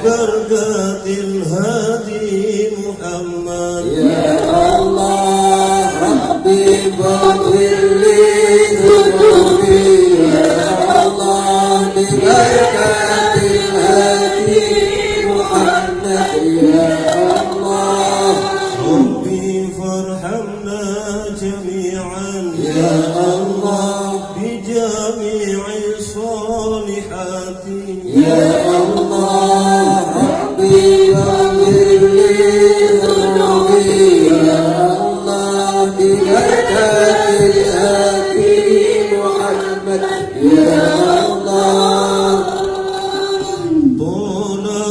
بركة الهادي محمد. يا الله ربي فاغفر لي ذنوبي يا الله ببركة الهادي محمد. يا الله ربي فارحمنا جميعا يا الله بجميع الصالحات. يا الله ربي فاغفر لي ذنوبي يا الله ببركة الهادي محمد. يا الله طلع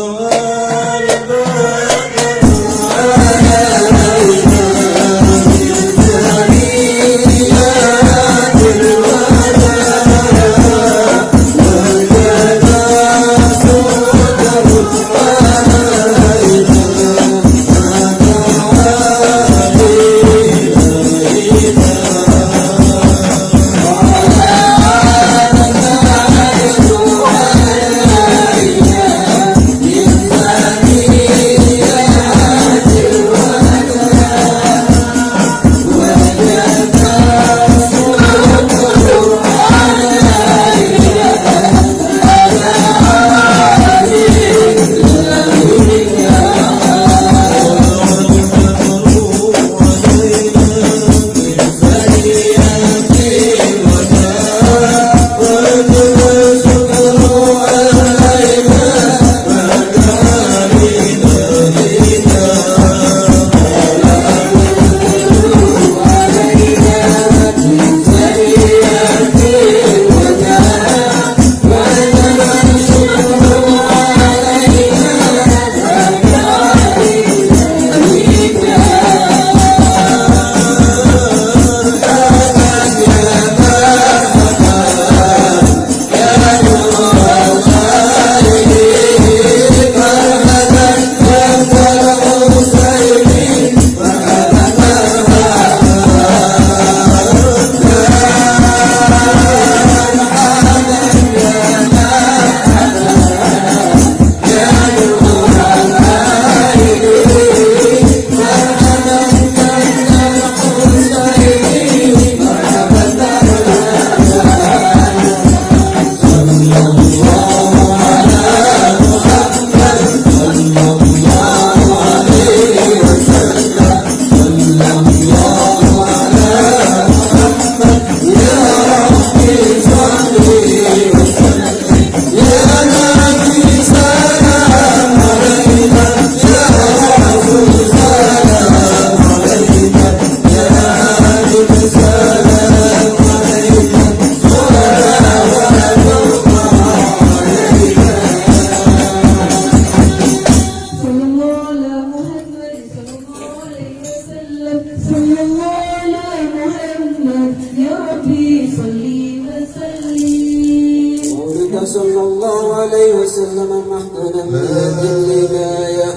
البدر صلى الله عليه وسلم محضنا بيد الهداية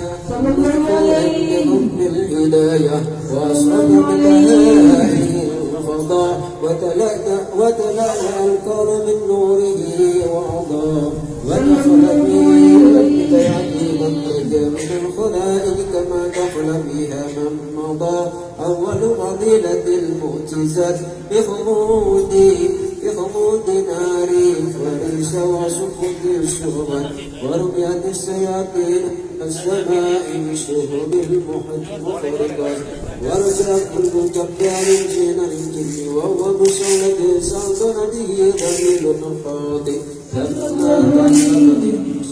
بالهداية وأشرب ببهائه الفضاء وتلألأ الكون من نوره وعضاء ودخل به بدايته من نجا من الخلائق كما دخل بها من مضى أول فضيلة المعجزات بخمود نار فريس وسقوط الشهبات ورمية الشياطين السماء بشهب المحرقات ورجع كل جبار من الجن وهو بشولة سلطنته ذليل خاطئ ثم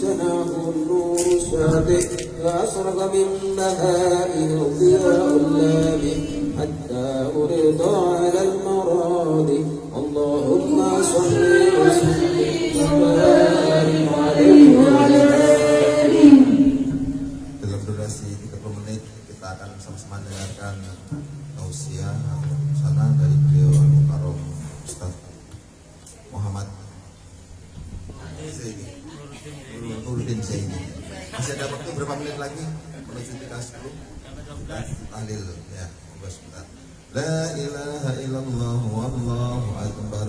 سناه النور الشاطئ فأشرق من بهائه ضياء اللامع حتى أريد على المراضي اللهم صل وسلم وبارك عليه وعلى آله. Dalam durasi 30 menit kita akan sama-sama dengarkan tausiah atau sana dari beliau Al-Mukarram Ustaz Muhammad Nuruddin Zaini. Masih ada waktu berapa menit lagi menuju kita 10 tahlil ya, sebentar. La ilaha illallah wallahu akbar.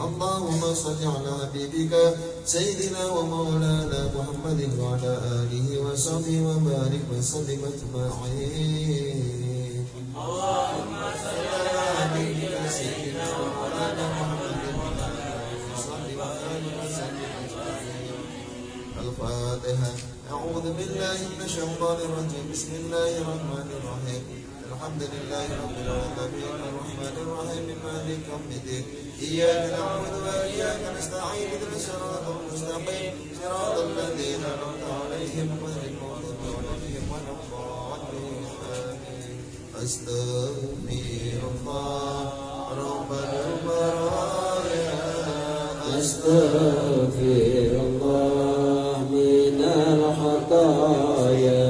اللهم صل على حبيبك سيدنا ومولانا محمد وعلى آله وصحبه وبارك وسلم أجمعين. اللهم صل على حبيبك سيدنا ومولانا محمد وعلى آله وصحبه وبارك وسلم أجمعين. الفاتحة. أعوذ بالله من الشيطان الرجيم. بسم الله الرحمن الرحيم. الحمد لله رب العالمين الرحمن الرحيم مالك يوم الدين إياك نعبد وإياك نستعين اهدنا الصراط المستقيم صراط الذين أنعمت عليهم غير المغضوب عليهم ولا الضالين آمين. أستغفر الله رب البرايا أستغفر الله من الخطايا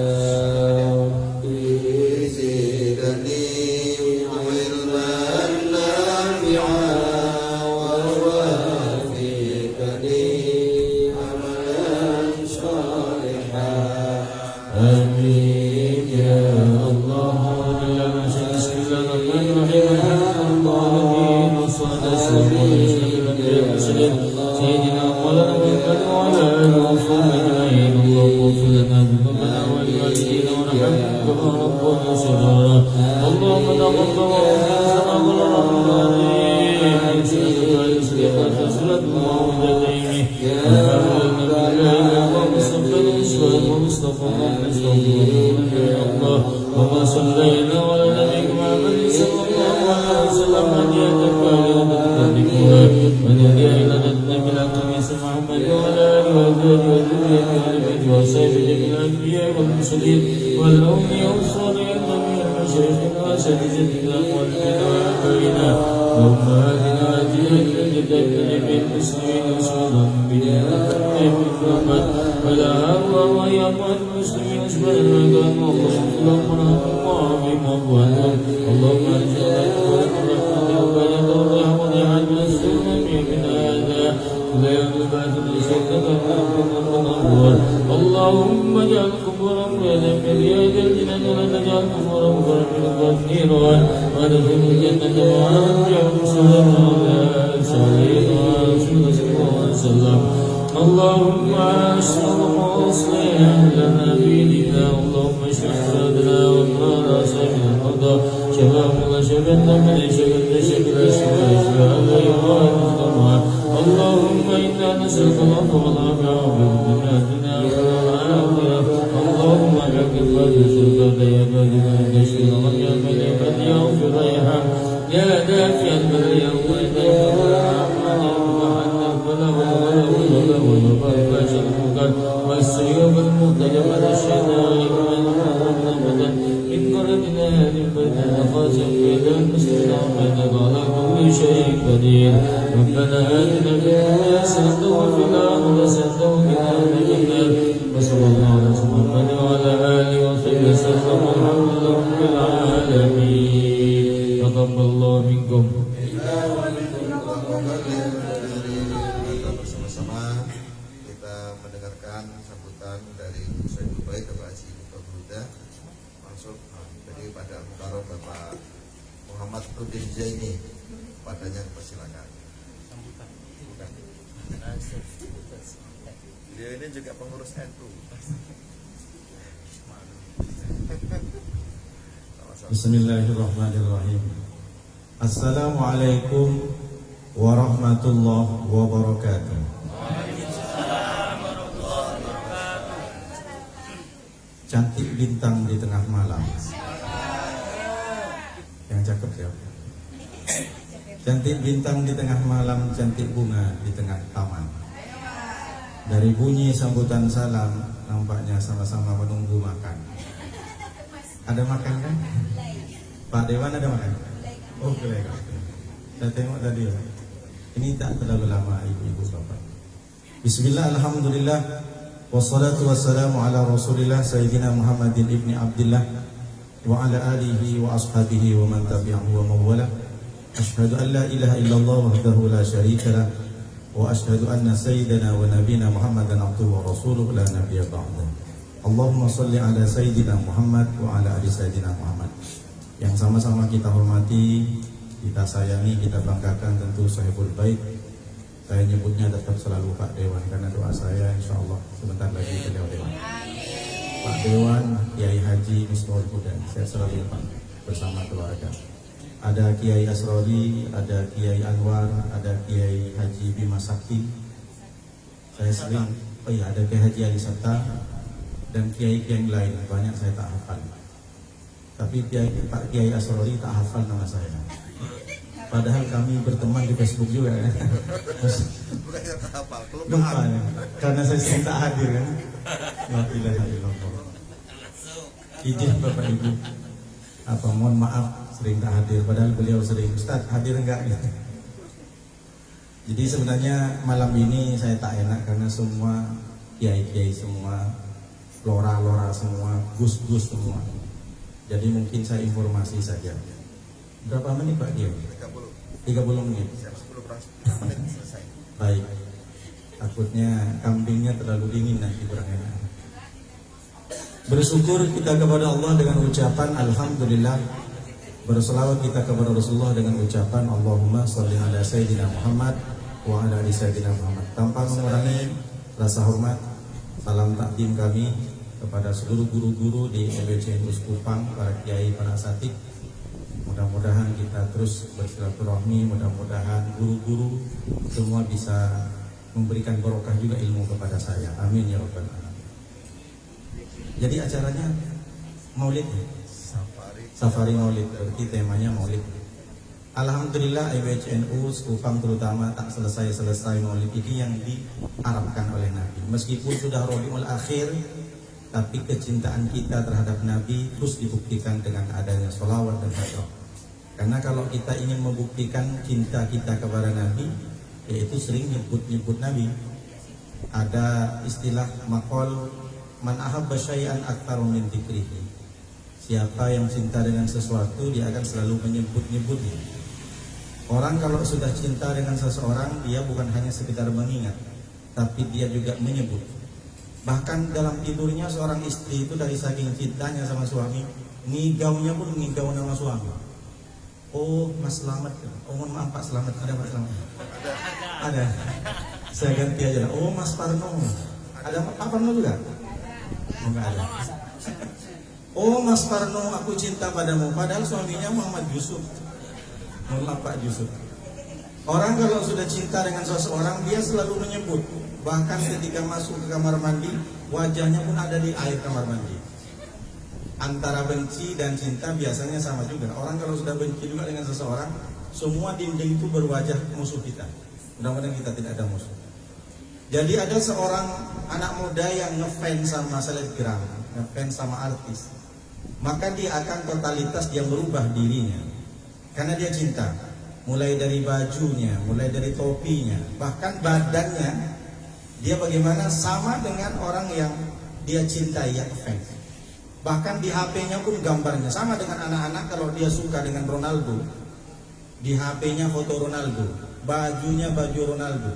سيدنا مولانا محمد وعلى آله وصحبه أجمعين. اللهم اغفر لنا ذنوبنا ولوالدينا ورحمنا كما ربنا صغارا. اللهم تقبل منا ورمضان وما صلينا على نبيك محمد صلى الله عليه وسلم هدية بالغة ونهدي إلى جنة بالعقل محمد وعلى آله وأزواجه وذريته وآل بيته وصحبه جميع الأنبياء والمرسلين والأولياء والصالحين جميع مشايخنا وأساتذتنا ووالدينا وآبائنا وأمهاتنا وأجدادنا جدات جميع المسلمين وسلم بنعمة محمد ولا أرواح يا أموات المسلمين أجمعين اللهم اللهم اللهم ارزقنا الرحمة وبارك وضيعت من السوء من هذا لا ينبعث لشدة الأمر. اللهم اجعل قبورهم ويذكر يا ذا الجنان ولا تجعل قبورهم كثيرا وادخل الجنة مع الأنبياء والصالحين ورسول الله صلى الله عليه وسلم. اللهم اصلح لنا ديننا. اللهم اشرح صدرنا وامرأ أصحابنا المرضى شفاهم الله شفاء من شفاء اللهم إنا نسألك العفو والعافية في الدنيا والآخرة. اللهم اجعل الفاتحة سلطة يا بادنا النشر ومن يعمل يفد يغفر يرحم يا دافع البر يا والسيوف المتجمد الشيطان إن قربنا هذه البلد خاسر بيد المسلمين وإنك على كل شيء قدير. ربنا آتنا في الدنيا حسنة وفي الآخرة حسنة وقنا عذاب النار. وصلى الله على محمد وعلى آله وصحبه وسلم والحمد لله رب العالمين. تقبل الله منكم. Bersama-sama kita mendengarkan sambutan dari Sayyidul Bait Bapak Haji Muda masuk jadi pada Mukarram Bapak Muhammad Rudin Zaini. Padanya persilakan. Bukan. Beliau ini juga pengurus NU. Bismillahirrahmanirrahim. Assalamualaikum warahmatullahi wabarakatuh. Cantik bintang di tengah malam. Yang cakep siapa? Cantik bintang di tengah malam, cantik bunga di tengah taman. Dari bunyi sambutan salam, nampaknya sama-sama menunggu makan. Ada makan kan? Pak Dewan ada makan? Oh, boleh. Saya tengok tadi. Ini tak terlalu lama ibu-ibu bapak. Bismillah, alhamdulillah, wassalatu wassalamu ala rasulillah Sayyidina Muhammadin ibni Abdillah wa ala alihi wa ashabihi wa man tabi'ahu wa mawala. Ashhadu an la ilaha illallah wahdahu la syarika lah wa ashhadu anna sayyidina wa nabina Muhammadan abduhu wa rasuluh la nabiyya ba'dah. Allahumma salli ala sayyidina Muhammad wa ala ali sayyidina Muhammad. Yang sama-sama kita hormati, kita sayangi, kita banggakan tentu Sahibul Bait Saya nyebutnya tetap selalu Pak Dewan karena doa saya insya Allah sebentar lagi beliau Dewan. Pak Dewan, Kiai Haji Misbahul Huda, saya selalu Pak bersama keluarga. Ada Kiai Asrori, ada Kiai Anwar, ada Kiai Haji Bima Sakti. Saya sering, ada Kiai Haji Ali Sabta dan Kiai-Kiai lain, banyak saya tak hafal. Tapi Pak Kiai Asrori tak hafal nama saya. Padahal kami berteman di Facebook juga ya. Lupa ya, karena saya sering tak hadir kan. La ilaha illallah. Izin Bapak Ibu, mohon maaf sering tak hadir. Padahal beliau sering, Ustaz hadir enggak? Jadi sebenarnya malam ini saya tak enak karena semua kiai-kiai semua, lora-lora semua, gus-gus semua. Jadi mungkin saya informasi saja. Berapa menit Pak Kiai? 30 menit. 10 menit selesai. Baik. Takutnya kambingnya terlalu dingin nanti kurang enak. Bersyukur kita kepada Allah dengan ucapan Alhamdulillah. Berselawat kita kepada Rasulullah dengan ucapan Allahumma sholli ala Sayyidina Muhammad wa ala ali Sayyidina Muhammad. Tanpa mengurangi rasa hormat, salam takdim kami kepada seluruh guru-guru di MBC Kupang, para kiai, para asatid. Mudah-mudahan kita terus bersilaturahmi, mudah-mudahan guru-guru semua bisa memberikan barokah juga ilmu kepada saya. Amin ya rabbal alamin. Jadi acaranya Maulid, Safari Maulid, berarti temanya Maulid. Alhamdulillah IBCNU Kupang terutama tak selesai Maulid ini yang diharapkan oleh Nabi. Meskipun sudah Rabiul Akhir, tapi kecintaan kita terhadap Nabi terus dibuktikan dengan adanya sholawat dan hadroh. Karena kalau kita ingin membuktikan cinta kita kepada Nabi, yaitu sering nyebut Nabi. Ada istilah maqal man ahabba syai'an aktsara min dzikrihi. Siapa yang cinta dengan sesuatu, dia akan selalu menyebut-nyebutnya. Orang kalau sudah cinta dengan seseorang, dia bukan hanya sekedar mengingat, tapi dia juga menyebut. Bahkan dalam tidurnya seorang istri itu dari saking cintanya sama suami, ngigaunya pun ngigau nama suami. Oh Mas Slamet, oh mohon maaf Pak Slamet, ada Pak Slamet? Ada. Saya ganti aja. Oh Mas Parno, ada Pak Parno juga? Enggak ada. Oh Mas Parno, aku cinta padamu. Padahal suaminya Muhammad Yusuf. Mohon maaf Pak Yusuf. Orang kalau sudah cinta dengan seseorang, dia selalu menyebut. Bahkan ketika masuk ke kamar mandi, wajahnya pun ada di air kamar mandi. Antara benci dan cinta biasanya sama juga. Orang kalau sudah benci juga dengan seseorang, semua dinding itu berwajah musuh kita. Mudah-mudahan kita tidak ada musuh. Jadi ada seorang anak muda yang ngefans sama selebgram, ngefans sama artis, maka dia akan totalitas dia merubah dirinya karena dia cinta. Mulai dari bajunya, mulai dari topinya, bahkan badannya, dia bagaimana sama dengan orang yang dia cintai, yang ngefans. Bahkan di HP-nya pun gambarnya sama dengan anak-anak. Kalau dia suka dengan Ronaldo, di HP-nya foto Ronaldo, bajunya baju Ronaldo,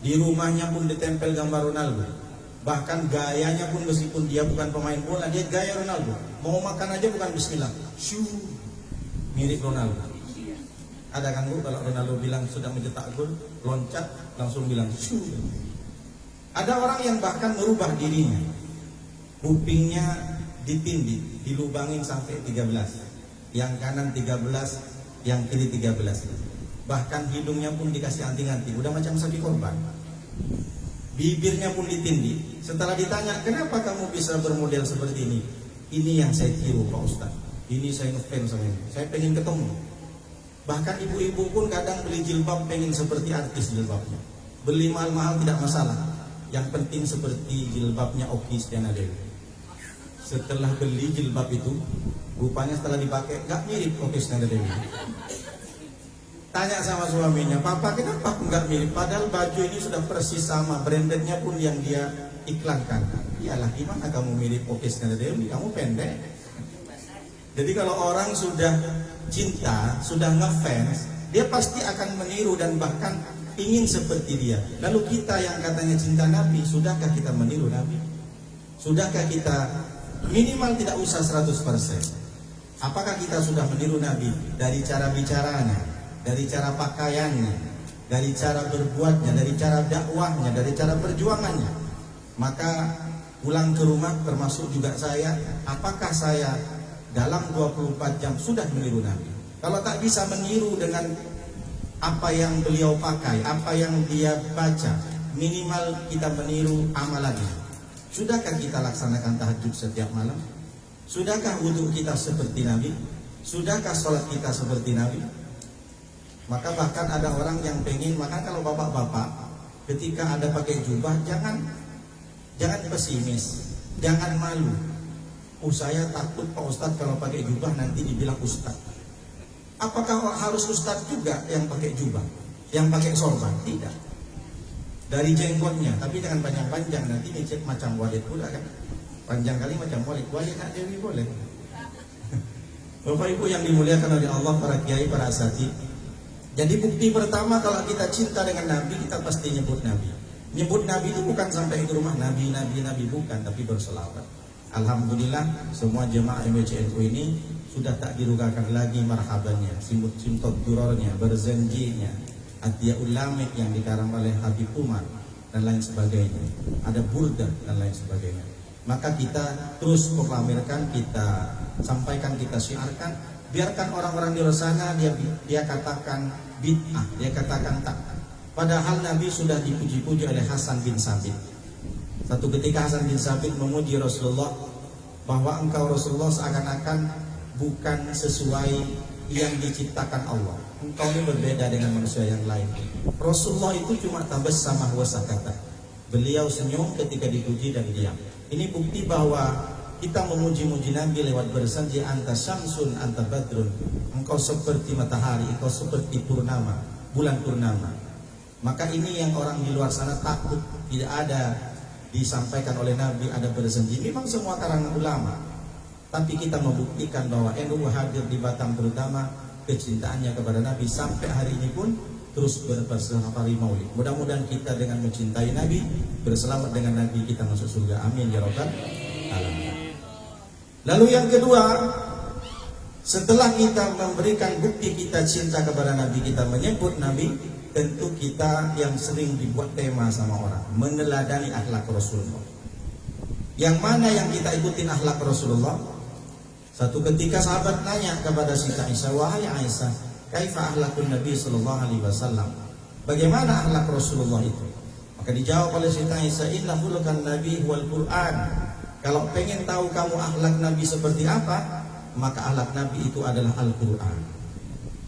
di rumahnya pun ditempel gambar Ronaldo. Bahkan gayanya pun meskipun dia bukan pemain bola, dia gaya Ronaldo. Mau makan aja bukan bismillah, shoo, mirip Ronaldo. Ada kan Bu, kalau Ronaldo bilang sudah mencetak gol, loncat langsung bilang shoo. Ada orang yang bahkan merubah dirinya, kupingnya ditindih, dilubangin sampai 13, yang kanan 13, yang kiri 13. Bahkan hidungnya pun dikasih anting-anting, udah macam sapi korban. Bibirnya pun ditindih. Setelah ditanya, kenapa kamu bisa bermodel seperti ini? Ini yang saya tiru Pak Ustaz. Ini saya ngefans sama ini. Saya pengen ketemu. Bahkan ibu-ibu pun kadang beli jilbab pengen seperti artis jilbabnya. Beli mahal-mahal tidak masalah. Yang penting seperti jilbabnya Okky Stiana Dewi. Setelah beli jilbab itu, rupanya setelah dipakai nggak mirip Okky Stiana Dewi. Tanya sama suaminya, Papa kenapa aku nggak mirip? Padahal baju ini sudah persis sama, brandednya pun yang dia iklankan. Iyalah, gimana kamu mirip Okky Stiana Dewi? Kamu pendek. Jadi kalau orang sudah cinta, sudah ngefans, dia pasti akan meniru dan bahkan ingin seperti dia. Lalu kita yang katanya cinta Nabi, sudahkah kita meniru Nabi? Sudahkah kita minimal tidak usah 100%? Apakah kita sudah meniru Nabi dari cara bicaranya, dari cara pakaiannya, dari cara berbuatnya, dari cara dakwahnya, dari cara perjuangannya. Maka pulang ke rumah termasuk juga saya, apakah saya dalam 24 jam sudah meniru Nabi? Kalau tak bisa meniru dengan apa yang beliau pakai, apa yang dia baca, minimal kita meniru amalannya. Sudahkah kita laksanakan tahajud setiap malam? Sudahkah wudhu kita seperti Nabi? Sudahkah sholat kita seperti Nabi? Maka bahkan ada orang yang pengen, maka kalau bapak-bapak ketika ada pakai jubah, jangan pesimis, jangan malu. Saya takut Pak Ustadz kalau pakai jubah nanti dibilang Ustadz. Apakah harus Ustadz juga yang pakai jubah, yang pakai sorban? Tidak. Dari jenggotnya, tapi jangan panjang-panjang, nanti ngecek macam walid pula kan. Panjang kali macam walid nak Dewi boleh. Bapak Ibu yang dimuliakan oleh Allah, para kiai, para asatidz. Jadi bukti pertama kalau kita cinta dengan Nabi, kita pasti nyebut Nabi. Nyebut Nabi itu bukan sampai ke rumah Nabi, bukan, tapi berselawat. Alhamdulillah semua jemaah MBCNU ini sudah tak dirugakan lagi marhabannya, simtot durornya, berzenjinya, Atiyah Ulamik yang dikarang oleh Habib Umar dan lain sebagainya. Ada burdah dan lain sebagainya. Maka kita terus proklamirkan, kita sampaikan, kita syiarkan. Biarkan orang-orang di luar sana dia katakan bid'ah, dia katakan tak. Padahal Nabi sudah dipuji-puji oleh Hasan bin Sabit. Satu ketika Hasan bin Sabit memuji Rasulullah bahwa engkau Rasulullah seakan-akan bukan sesuai yang diciptakan Allah. Engkau ini berbeda dengan manusia yang lain. Rasulullah itu cuma tabassama wa sakata. Beliau senyum ketika dipuji dan diam. Ini bukti bahwa kita memuji-muji Nabi lewat bersanji, anta syamsun, anta badrun. Engkau seperti matahari, engkau seperti purnama, bulan purnama. Maka ini yang orang di luar sana takut, tidak ada disampaikan oleh Nabi, ada bersanji. Memang semua kalangan ulama, tapi kita membuktikan bahwa NU hadir di Batam terutama kecintaannya kepada Nabi sampai hari ini pun terus bersafari maulid. Mudah-mudahan kita dengan mencintai Nabi, berselamat dengan Nabi, kita masuk surga. Amin ya rabbal alamin. Lalu yang kedua, setelah kita memberikan bukti kita cinta kepada Nabi, kita menyebut Nabi, tentu kita yang sering dibuat tema sama orang, meneladani akhlak Rasulullah. Yang mana yang kita ikutin akhlak Rasulullah? Satu ketika sahabat nanya kepada Siti Aisyah, wahai Aisyah, kaifa akhlakun Nabi sallallahu alaihi wasallam? Bagaimana akhlak Rasulullah itu? Maka dijawab oleh Siti Aisyah, inna khuluqan Nabi wal Qur'an. Kalau pengen tahu kamu akhlak Nabi seperti apa, maka akhlak Nabi itu adalah Al-Quran.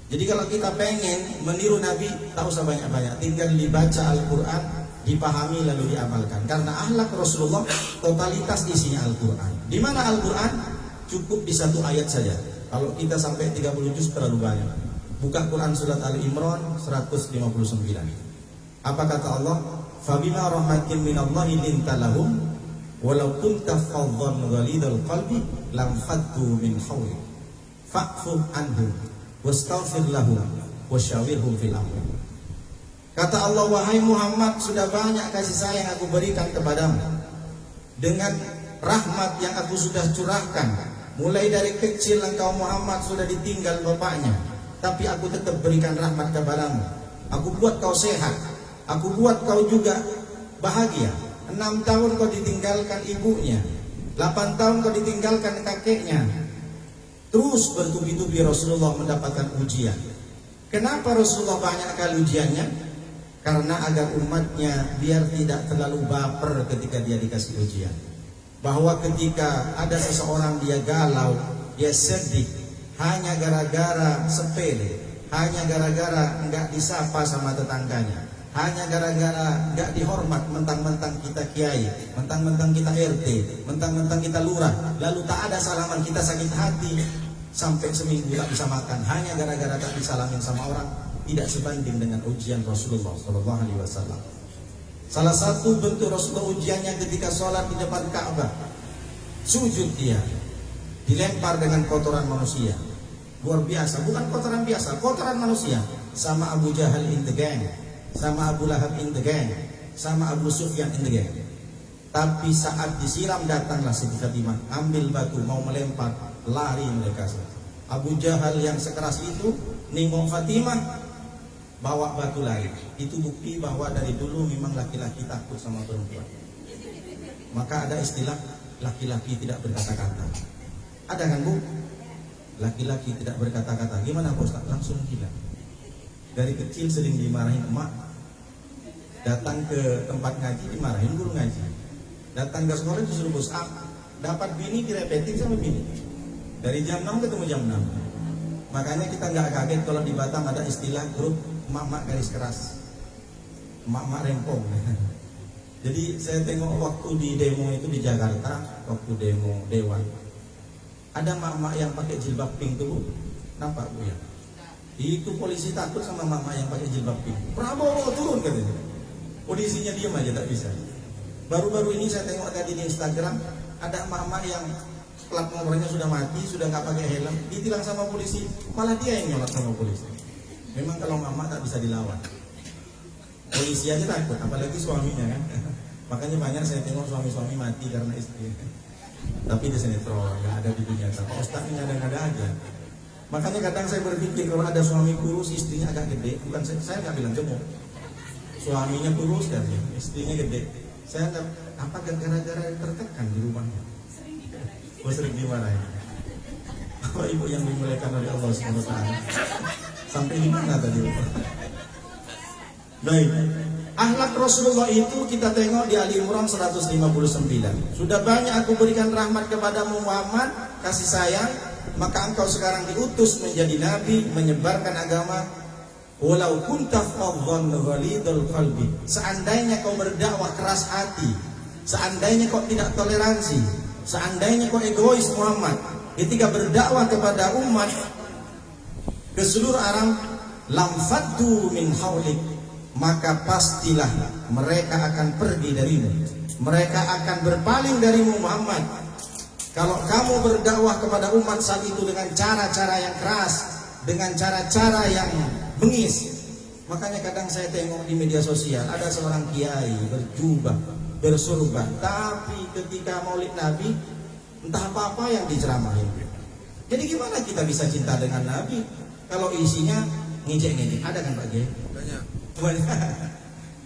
Jadi kalau kita pengen meniru Nabi, tak usah banyak-banyak, tinggal dibaca Al-Quran, dipahami lalu diamalkan. Karena akhlak Rasulullah totalitas isinya Al-Quran. Di mana Al-Quran? Cukup di satu ayat saja. Kalau kita sampai 30 juz terlalu banyak. Buka Quran surat Ali Imran 159. Apa kata Allah? Fabima rahmatin minallahi linta lahum walau kunta faddan ghalidal qalbi lam faddu min hawli fa'fu anhum wastaghfir lahum wasyawirhum fil amr. Kata Allah, wahai Muhammad, sudah banyak kasih sayang aku berikan kepadamu, dengan rahmat yang aku sudah curahkan. Mulai dari kecil engkau Muhammad sudah ditinggal bapaknya, tapi aku tetap berikan rahmat kepadamu. Aku buat kau sehat, aku buat kau juga bahagia. 6 tahun kau ditinggalkan ibunya, 8 tahun kau ditinggalkan kakeknya. Terus bertubi-tubi Rasulullah mendapatkan ujian. Kenapa Rasulullah banyak kali ujiannya? Karena agar umatnya biar tidak terlalu baper ketika dia dikasih ujian. Bahwa ketika ada seseorang dia galau, dia sedih, hanya gara-gara sepele, hanya gara-gara enggak disapa sama tetangganya, hanya gara-gara enggak dihormat, mentang-mentang kita kiai, mentang-mentang kita RT, mentang-mentang kita lurah, lalu tak ada salaman, kita sakit hati, sampai seminggu tak bisa makan, hanya gara-gara tak disalamin sama orang. Tidak sebanding dengan ujian Rasulullah SAW. Salah satu bentuk Rasulullah ujiannya ketika sholat di depan Ka'bah, sujud dia, dilempar dengan kotoran manusia. Luar biasa, bukan kotoran biasa, kotoran manusia. Sama Abu Jahal in the gang, sama Abu Lahab in the gang, sama Abu Sufyan in the gang. Tapi saat disiram datanglah Siti Fatimah, ambil batu mau melempar, lari mereka. Abu Jahal yang sekeras itu nengok Fatimah, bawa batu lari. Itu bukti bahwa dari dulu memang laki-laki takut sama perempuan. Maka ada istilah laki-laki tidak berkata-kata. Ada kan Bu? Laki-laki tidak berkata-kata. Gimana Pak Ustaz? Langsung gila. Dari kecil sering dimarahin emak. Datang ke tempat ngaji dimarahin guru ngaji. Datang ke sekolah disuruh push up. Dapat bini direpetin sama bini. Dari jam 6 ketemu jam 6. Makanya kita nggak kaget kalau di Batam ada istilah grup emak-emak garis keras, emak-emak rempong. Jadi saya tengok waktu di demo itu di Jakarta, waktu demo Dewan, ada emak-emak yang pakai jilbab pink tuh, nampak Bu ya? Itu polisi takut sama emak-emak yang pakai jilbab pink. Prabowo turun katanya. Polisinya diam aja tak bisa. Baru-baru ini saya tengok tadi di Instagram ada emak-emak yang plat nomornya sudah mati, sudah nggak pakai helm, ditilang sama polisi, malah dia yang nyolot sama polisi. Memang kalau mama tak bisa dilawan. Polisi aja takut, apalagi suaminya kan. Makanya banyak saya tengok suami-suami mati karena istri. Tapi di sinetron, nggak ada di dunia nyata. Ustaz ini ada aja. Makanya kadang saya berpikir kalau ada suami kurus, istrinya agak gede, bukan saya nggak bilang gemuk. Suaminya kurus kan, istrinya gede. Saya nggak, apa gara-gara tertekan di rumahnya. Sering dimarahin. Bapak Ibu yang dimuliakan oleh Allah SWT. Sampai di mana tadi? Baik. Akhlak Rasulullah itu kita tengok di Ali Imran 159. Sudah banyak aku berikan rahmat kepadamu Muhammad, kasih sayang, maka engkau sekarang diutus menjadi nabi, menyebarkan agama. Walau kunta fadhan ghalidul qalbi. Seandainya kau berdakwah keras hati, seandainya kau tidak toleransi, seandainya kau egois Muhammad ketika berdakwah kepada umat ke seluruh alam, lam faddu min haulik, maka pastilah mereka akan pergi darimu, mereka akan berpaling darimu Muhammad. Kalau kamu berdakwah kepada umat saat itu dengan cara-cara yang keras, dengan cara-cara yang bengis. Makanya kadang saya tengok di media sosial ada seorang kiai berjubah, bersurban, tapi ketika Maulid Nabi entah apa-apa yang diceramahin. Jadi gimana kita bisa cinta dengan Nabi kalau isinya ngejek-ngejek? Ada kan Pak Kiai? Banyak.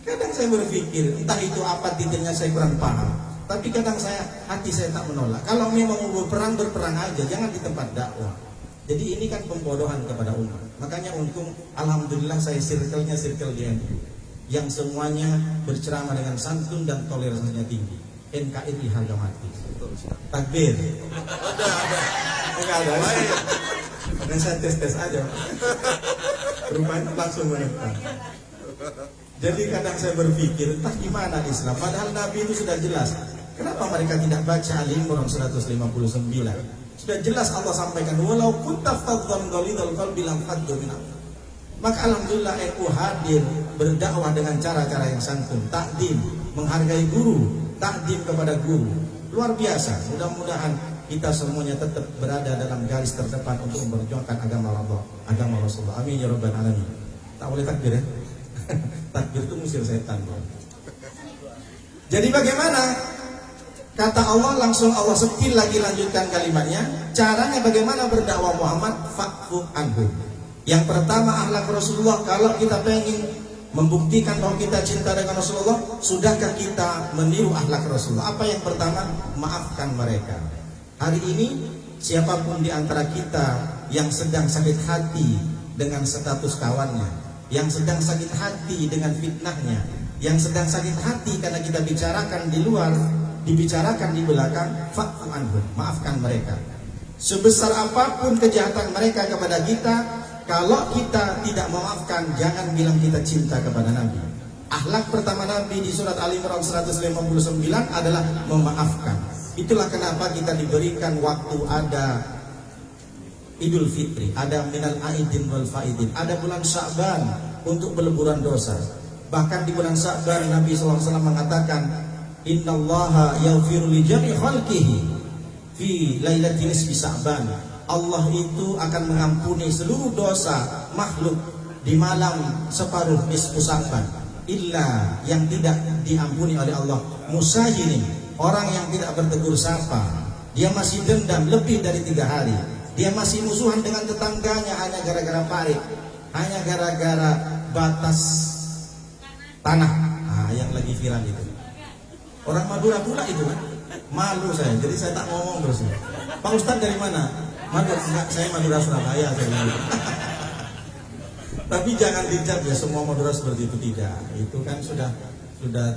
Kadang saya berpikir entah itu apa titiknya, saya kurang paham. Tapi kadang hati saya tak menolak. Kalau memang mau berperang aja, jangan di tempat dakwah. Jadi ini kan pembodohan kepada umat. Makanya untung alhamdulillah saya circle di NU yang semuanya berceramah dengan santun dan toleransinya tinggi. NKRI harga mati. Takbir. Enggak ada. Dan saya tes aja. Rupanya langsung menentang. Jadi kadang saya berpikir, entah gimana Islam. Padahal Nabi itu sudah jelas. Kenapa mereka tidak baca Ali Imran 159? Sudah jelas Allah sampaikan, walau kunta fadhan ghalidhal qalbi lam faddu min hawlik. Maka alhamdulillah NU hadir berdakwah dengan cara-cara yang santun, takdim, menghargai guru, takdim kepada guru. Luar biasa. Mudah-mudahan kita semuanya tetap berada dalam garis terdepan untuk memperjuangkan agama Allah, agama Rasulullah. Amin ya rabbal alamin. Tak boleh takbir ya. Takbir itu musir setan. Jadi bagaimana? Kata Allah, langsung Allah sepil lagi lanjutkan kalimatnya. Caranya bagaimana berdakwah Muhammad? Fa'fu anhu. Yang pertama akhlak Rasulullah. Kalau kita pengen membuktikan bahwa kita cinta dengan Rasulullah, sudahkah kita meniru akhlak Rasulullah? Apa yang pertama? Maafkan mereka. Hari ini siapapun di antara kita yang sedang sakit hati dengan status kawannya, yang sedang sakit hati dengan fitnahnya, yang sedang sakit hati karena kita bicarakan di luar, dibicarakan di belakang, fa'fu anhum, maafkan mereka. Sebesar apapun kejahatan mereka kepada kita, kalau kita tidak memaafkan, jangan bilang kita cinta kepada Nabi. Akhlak pertama Nabi di surat Ali Imran 159 adalah memaafkan. Itulah kenapa kita diberikan waktu ada Idul Fitri, ada minal aidin wal faidin, ada bulan Sya'ban untuk peleburan dosa. Bahkan di bulan Sya'ban Nabi SAW mengatakan, innallaha yaghfiru li jami'i khalqihi fi lailatin nisfi Sya'ban. Allah itu akan mengampuni seluruh dosa makhluk di malam separuh nisfu Sya'ban, illa yang tidak diampuni oleh Allah musahirin, orang yang tidak bertegur sapa, dia masih dendam lebih dari 3 hari, dia masih musuhan dengan tetangganya hanya gara-gara parit, hanya gara-gara batas tanah. Nah, yang lagi viral itu. Orang Madura pula itu kan. Malu saya, jadi saya tak ngomong terus. Pak Ustadz dari mana? Madura, enggak, saya Madura Surabaya. Saya bilang gitu. Tapi jangan dicap ya semua Madura seperti itu, tidak. Itu kan sudah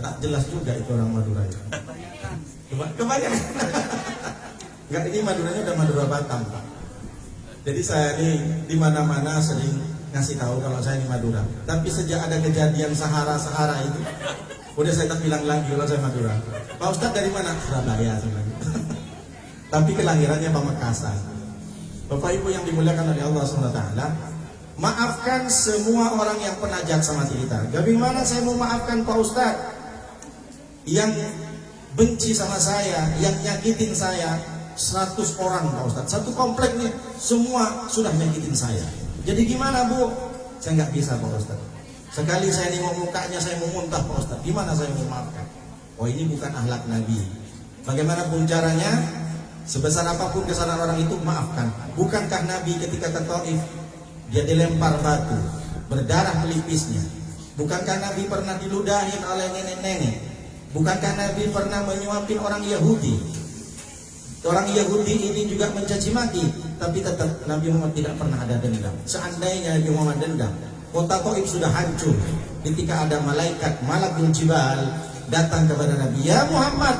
tak jelas juga itu orang Madura itu. Kebanyakan. Enggak, ini Maduranya udah Madura Batam, Pak. Jadi saya ini di mana-mana sering ngasih tahu kalau saya ini Madura. Tapi sejak ada kejadian Sahara itu, udah saya tak bilang lagi kalau saya Madura. Pak Ustadz dari mana? Surabaya sebenarnya. Tapi kelahirannya Pamekasan. Bapak Ibu yang dimuliakan oleh Allah SWT, maafkan semua orang yang pernah jahat sama kita. Bagaimana saya mau maafkan Pak Ustadz yang benci sama saya, yang nyakitin saya? 100 orang Pak Ustadz, satu komplek nih, semua sudah nyakitin saya. Jadi gimana Bu? Saya nggak bisa Pak Ustadz. Sekali saya nengok mukanya saya mau muntah Pak Ustadz. Gimana saya mau maafkan? Oh, ini bukan akhlak Nabi. Bagaimanapun caranya, sebesar apapun kesalahan orang itu maafkan. Bukankah Nabi ketika ke Taif dia dilempar batu, berdarah pelipisnya? Bukankah Nabi pernah diludahin oleh nenek-nenek? Bukankah Nabi pernah menyuapin orang Yahudi? Orang Yahudi ini juga mencaci maki, tapi tetap Nabi Muhammad tidak pernah ada dendam. Seandainya Nabi Muhammad dendam, kota Taif sudah hancur. Ketika ada Malakul Jibal datang kepada Nabi, ya Muhammad,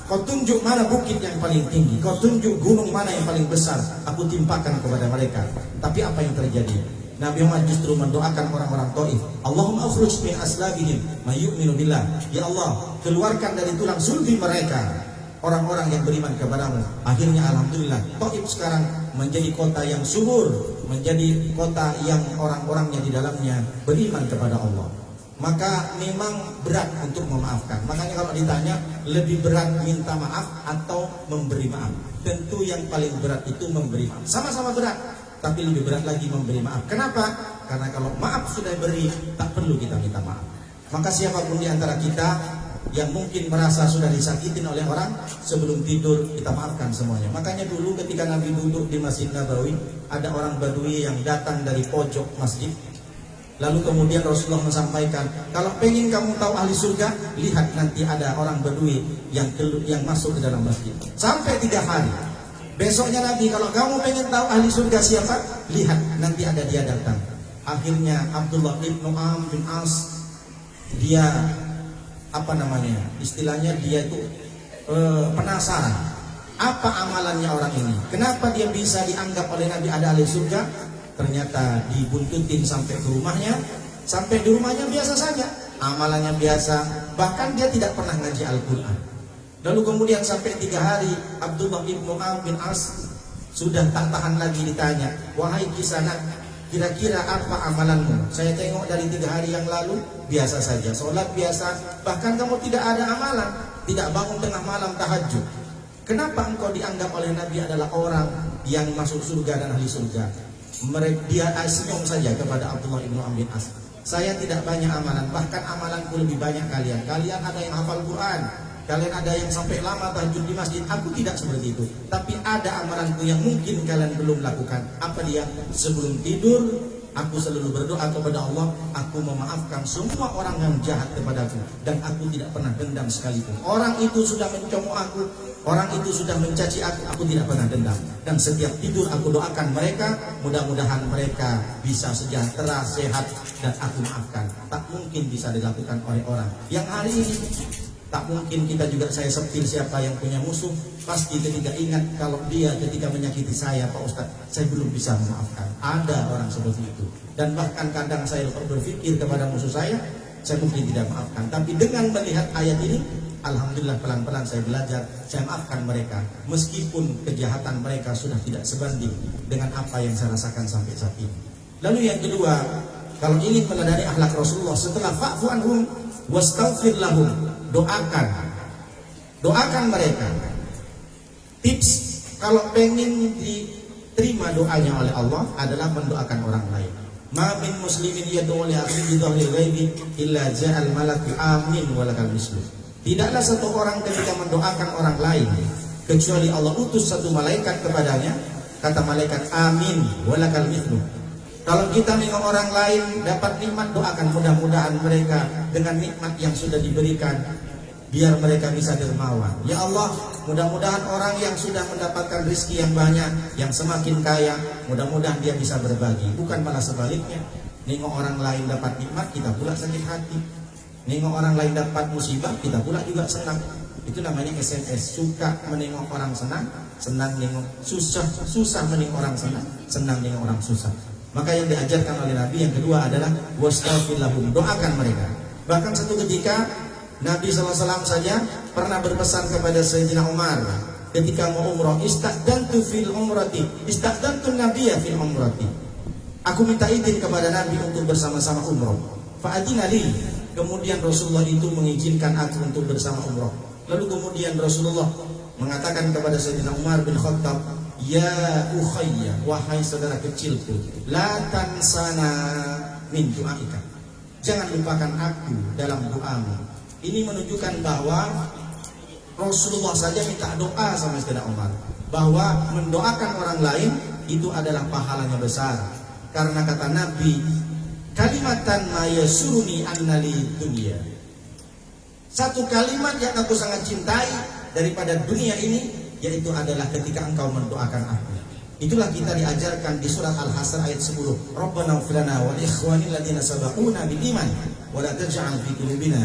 kau tunjuk mana bukit yang paling tinggi, kau tunjuk gunung mana yang paling besar, aku timpakan kepada mereka. Tapi apa yang terjadi? Nabi Muhammad justru mendoakan orang-orang Taif, Allahumma akhruj min aslabihim may yu'minu billah. Ya Allah, keluarkan dari tulang sulbi mereka orang-orang yang beriman kepadamu. Akhirnya alhamdulillah Taif sekarang menjadi kota yang subur, menjadi kota yang orang-orangnya di dalamnya beriman kepada Allah. Maka memang berat untuk memaafkan. Makanya kalau ditanya lebih berat minta maaf atau memberi maaf, tentu yang paling berat itu memberi maaf. Sama-sama berat, tapi lebih berat lagi memberi maaf. Kenapa? Karena kalau maaf sudah beri, tak perlu kita minta maaf. Maka siapapun di antara kita yang mungkin merasa sudah disakitin oleh orang, sebelum tidur kita maafkan semuanya. Makanya dulu ketika Nabi duduk di Masjid Nabawi, ada orang Badui yang datang dari pojok masjid. Lalu kemudian Rasulullah menyampaikan, kalau pengen kamu tahu ahli surga, lihat nanti ada orang Badui yang masuk ke dalam masjid. Sampai 3 hari. Besoknya Nabi, kalau kamu pengen tahu ahli surga siapa, lihat nanti ada dia datang. Akhirnya Abdullah bin Amr bin As, dia istilahnya dia itu penasaran apa amalannya orang ini, kenapa dia bisa dianggap oleh Nabi ada ahli surga. Ternyata dibuntutin sampai ke rumahnya, sampai di rumahnya biasa saja, amalannya biasa, bahkan dia tidak pernah ngaji Al-Quran. Lalu kemudian sampai 3 hari Abdullah bin Amr bin As sudah tak tahan lagi ditanya, wahai kisanak, kira-kira apa amalanmu? Saya tengok dari 3 hari yang lalu biasa saja, sholat biasa, bahkan kamu tidak ada amalan, tidak bangun tengah malam tahajud. Kenapa engkau dianggap oleh Nabi adalah orang yang masuk surga dan ahli surga? Dia senyum saja kepada Abdullah bin Amr bin As. Saya tidak banyak amalan, bahkan amalanku lebih banyak kalian. Kalian ada yang hafal Quran, kalian ada yang sampai lama tahajud di masjid. Aku tidak seperti itu, tapi ada amalanku yang mungkin kalian belum lakukan. Apa dia? Sebelum tidur aku selalu berdoa kepada Allah, aku memaafkan semua orang yang jahat kepadaku, dan aku tidak pernah dendam sekalipun. Orang itu sudah mencomot aku, orang itu sudah mencaci aku tidak pernah dendam. Dan setiap tidur aku doakan mereka, mudah-mudahan mereka bisa sejahtera, sehat, dan aku maafkan. Tak mungkin bisa dilakukan oleh orang yang hari ini. Tak mungkin kita juga, saya sepil siapa yang punya musuh, pasti ketika ingat kalau dia ketika menyakiti saya, Pak Ustadz, saya belum bisa memaafkan. Ada orang seperti itu. Dan bahkan kadang saya berpikir kepada musuh saya mungkin tidak maafkan. Tapi dengan melihat ayat ini, alhamdulillah pelan-pelan saya belajar, saya maafkan mereka. Meskipun kejahatan mereka sudah tidak sebanding dengan apa yang saya rasakan sampai saat ini. Lalu yang kedua, kalau ingin meneladani akhlak Rasulullah, setelah fa'fu anhum wastaghfir lahum, doakan mereka. Tips kalau pengen diterima doanya oleh Allah adalah mendoakan orang lain. Ma min muslimin yad'u li akhihi bi dhahril ghaibi illa ja'al malaku amin wa lakal mislu. Tidaklah satu orang ketika mendoakan orang lain kecuali Allah utus satu malaikat kepadanya, kata malaikat amin wa lakal mislu. Kalau kita nengok orang lain dapat nikmat, doakan mudah-mudahan mereka dengan nikmat yang sudah diberikan, biar mereka bisa dermawan. Ya Allah, mudah-mudahan orang yang sudah mendapatkan rezeki yang banyak, yang semakin kaya, mudah-mudahan dia bisa berbagi. Bukan malah sebaliknya. Nengok orang lain dapat nikmat, kita pula sakit hati. Nengok orang lain dapat musibah, kita pula juga senang. Itu namanya SMS. Suka menengok orang senang, senang nengok susah, susah menengok orang senang, senang nengok orang susah. Maka yang diajarkan oleh Nabi yang kedua adalah wastaghfir lahum, doakan mereka. Bahkan satu ketika Nabi SAW saja pernah berpesan kepada Sayyidina Umar ketika mau umrah, istaqdantu fil umrati, istaqdantu nabiyya fil umrati. Aku minta izin kepada Nabi untuk bersama-sama umrah. Fa'adina li. Kemudian Rasulullah itu mengizinkan aku untuk bersama umrah. Lalu kemudian Rasulullah mengatakan kepada Sayyidina Umar bin Khattab, ya ukhayya, wahai saudara kecilku, la tansana min du'aika. Jangan lupakan aku dalam doamu. Ini menunjukkan bahwa Rasulullah saja minta doa sama Sayyidina Umar, bahwa mendoakan orang lain itu adalah pahalanya besar. Karena kata Nabi, kalimatan ma yasuruni annali dunya. Satu kalimat yang aku sangat cintai daripada dunia ini, yaitu adalah ketika engkau mendoakan aku. Itulah kita diajarkan di surat Al-Hasr ayat 10. Rabbana ighfir lana wa li ikhwanil ladzina sabaquna bil iman wa la taj'al fi qulubina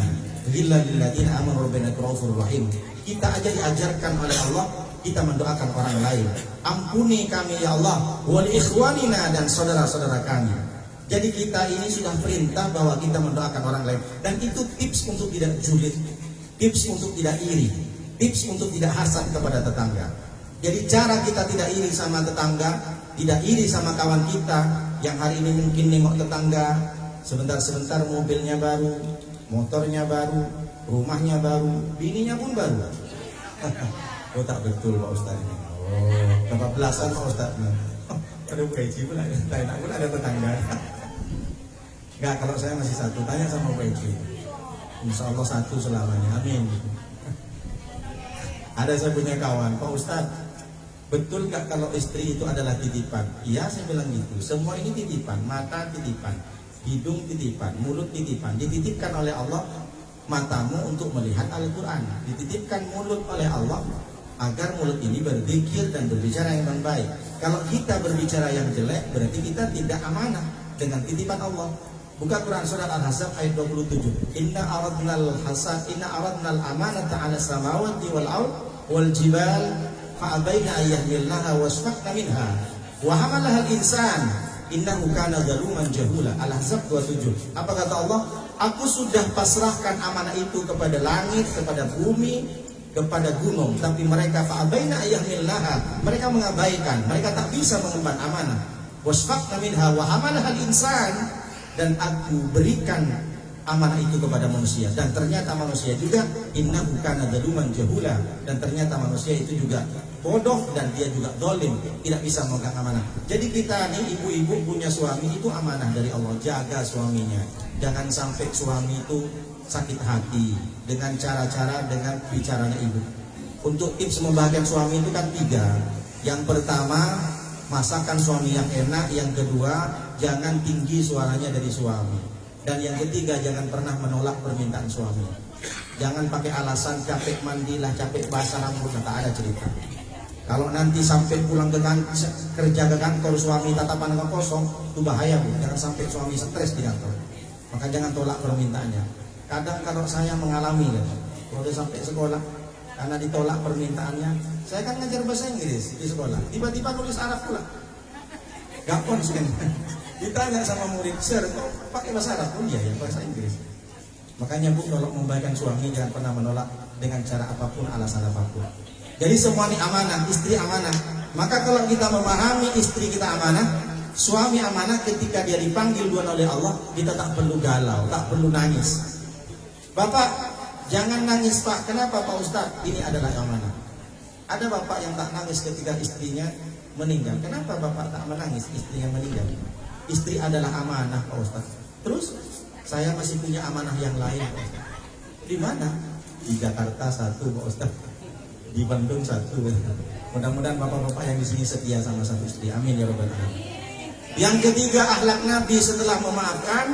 ghillan lil ladzina amanu rabbana ghafurur rahim. Kita aja diajarkan oleh Allah, kita mendoakan orang lain. Ampuni kami ya Allah, wa li ikhwanina, dan saudara-saudara kami. Jadi kita ini sudah perintah bahwa kita mendoakan orang lain. Dan itu tips untuk tidak julid, tips untuk tidak iri, tips untuk tidak hasad kepada tetangga. Jadi cara kita tidak iri sama tetangga, tidak iri sama kawan kita yang hari ini mungkin nengok tetangga, sebentar-sebentar mobilnya baru, motornya baru, rumahnya baru, bininya pun baru. Oh tak betul Pak Ustaz ini. Oh, kebablasan Pak Ustaz. Ada Bu Eci pula, tak pula ada tetangga. Enggak, kalau saya masih satu, tanya sama Bu Eci. Insya Allah satu selamanya, amin. Ada saya punya kawan, Pak Ustaz, betul gak kalau istri itu adalah titipan? Iya, saya bilang gitu. Semua ini titipan, mata titipan, hidung titipan, mulut titipan. Dititipkan oleh Allah matamu untuk melihat Al-Quran. Dititipkan mulut oleh Allah agar mulut ini berzikir dan berbicara yang baik. Kalau kita berbicara yang jelek, berarti kita tidak amanah dengan titipan Allah. Buka Quran surat Al-Ahzab ayat 27. Inna aradnal amanata 'ala samawati wal ard wal jibal fa'abaina ayyahmilnaha wasfaqna minha wa hamalaha al-insan innahu kana zaluman jahula. Al-Ahzab 27. Apa kata Allah? Aku sudah pasrahkan amanah itu kepada langit, kepada bumi, kepada gunung, tapi mereka fa'abaina ayyahmilnaha, mereka mengabaikan, mereka tak bisa mengemban amanah. Wasfaqna minha wa hamalaha al-insan, dan aku berikan amanah itu kepada manusia, dan ternyata manusia juga innahu kana zaluman jahula, dan ternyata manusia itu juga bodoh dan dia juga zalim, tidak bisa memegang amanah. Jadi kita nih ibu-ibu punya suami itu amanah dari Allah, jaga suaminya. Jangan sampai suami itu sakit hati dengan cara-cara, dengan bicaranya ibu. Untuk tips membahagiakan suami itu kan 3. Yang pertama, masakan suami yang enak. Yang kedua, jangan tinggi suaranya dari suami. Dan yang ketiga, jangan pernah menolak permintaan suami. Jangan pakai alasan capek mandilah, capek basah rambut, tak ada cerita. Kalau nanti sampai pulang kerja ke kantor suami tatapan kosong, itu bahaya Bu. Jangan sampai suami stres di kantor. Maka jangan tolak permintaannya. Kadang kalau saya mengalami kalau udah sampai sekolah, karena ditolak permintaannya, saya kan ngajar bahasa Inggris di sekolah, tiba-tiba nulis Arab pula. Gak konsen. Ditanya sama murid, "Sir, kok pakai bahasa Arab?" "Oh iya ya, bahasa Inggris." Makanya Bu, kalau membahagiakan suami jangan pernah menolak dengan cara apapun, alasan apapun. Jadi semua ini amanah, istri amanah. Maka kalau kita memahami istri kita amanah, suami amanah, ketika dia dipanggil Tuhan oleh Allah, kita tak perlu galau, tak perlu nangis. "Bapak, jangan nangis Pak." "Kenapa Pak Ustaz?" "Ini adalah amanah." Ada bapak yang tak nangis ketika istrinya meninggal. "Kenapa Bapak tak menangis istrinya meninggal?" "Istri adalah amanah Pak Ustaz." "Terus?" "Saya masih punya amanah yang lain Pak Ustaz." "Di mana?" "Di Jakarta 1 Pak Ustaz, di Bandung 1. Mudah-mudahan bapak-bapak yang di sini setia sama satu istri. Amin ya rabbal alamin. Yang ketiga akhlak Nabi setelah memaafkan.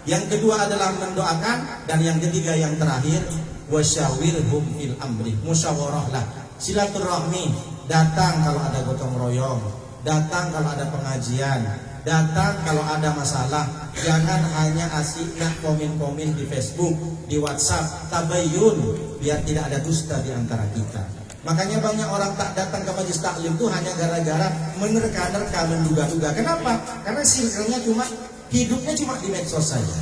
Yang kedua adalah mendoakan. Dan yang ketiga yang terakhir, wasyawirhum fil amri, musyawarahlah, silaturahmi, datang kalau ada gotong royong, datang kalau ada pengajian, datang kalau ada masalah. Jangan hanya asik komen-komen di Facebook, di WhatsApp, tabayyun, biar tidak ada dusta di antara kita. Makanya banyak orang tak datang ke majelis taklim itu hanya gara-gara menerka-nerka, menduga-duga. Kenapa? Karena circle-nya hidupnya cuma di medsos saja.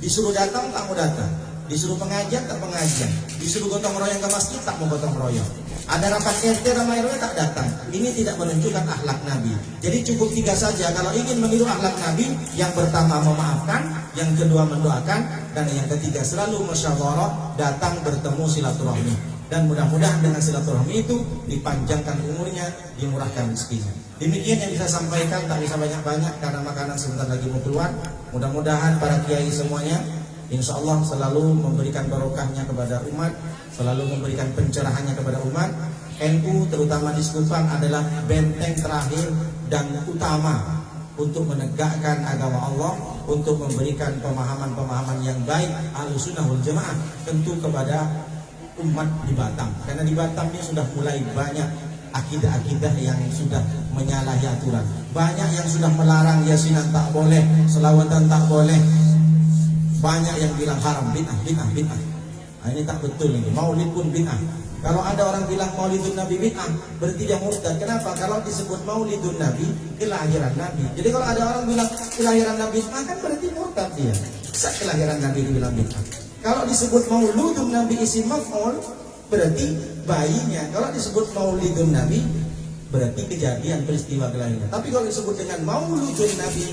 Disuruh datang tak mau datang, disuruh pengajian tak pengajian, disuruh gotong royong ke masjid tak mau gotong royong. Ada rapat RT ramai RW tak datang. Ini tidak menunjukkan akhlak Nabi. Jadi cukup 3 saja kalau ingin meniru akhlak Nabi. Yang pertama memaafkan, yang kedua mendoakan, dan yang ketiga selalu musyawarah, datang bertemu silaturahmi. Dan mudah-mudahan dengan silaturahmi itu dipanjangkan umurnya, dimurahkan rezekinya. Demikian yang bisa sampaikan, tak bisa banyak-banyak karena makanan sebentar lagi mau keluar. Mudah-mudahan para kiai semuanya insya Allah selalu memberikan barokahnya kepada umat, selalu memberikan pencerahannya kepada umat. NU terutama di Sekupang adalah benteng terakhir dan utama untuk menegakkan agama Allah, untuk memberikan pemahaman-pemahaman yang baik Ahlussunnah wal Jamaah tentu kepada umat di Batam. Karena di Batam ini sudah mulai banyak akidah-akidah yang sudah menyalahi aturan. Banyak yang sudah melarang yasinan tak boleh, selawatan tak boleh. Banyak yang bilang haram, bid'ah. Nah, ini tak betul ini. Maulid pun bid'ah. Kalau ada orang bilang maulidun Nabi bid'ah, berarti dia murtad. Kenapa? Kalau disebut maulidun Nabi, kelahiran Nabi. Jadi kalau ada orang bilang kelahiran Nabi bid'ah, kan berarti murtad dia. Saat kelahiran Nabi dibilang bid'ah. Kalau disebut mauludun Nabi isim maf'ul, berarti bayinya. Kalau disebut maulidun Nabi, berarti kejadian peristiwa kelahiran. Tapi kalau disebut dengan mauludun Nabi,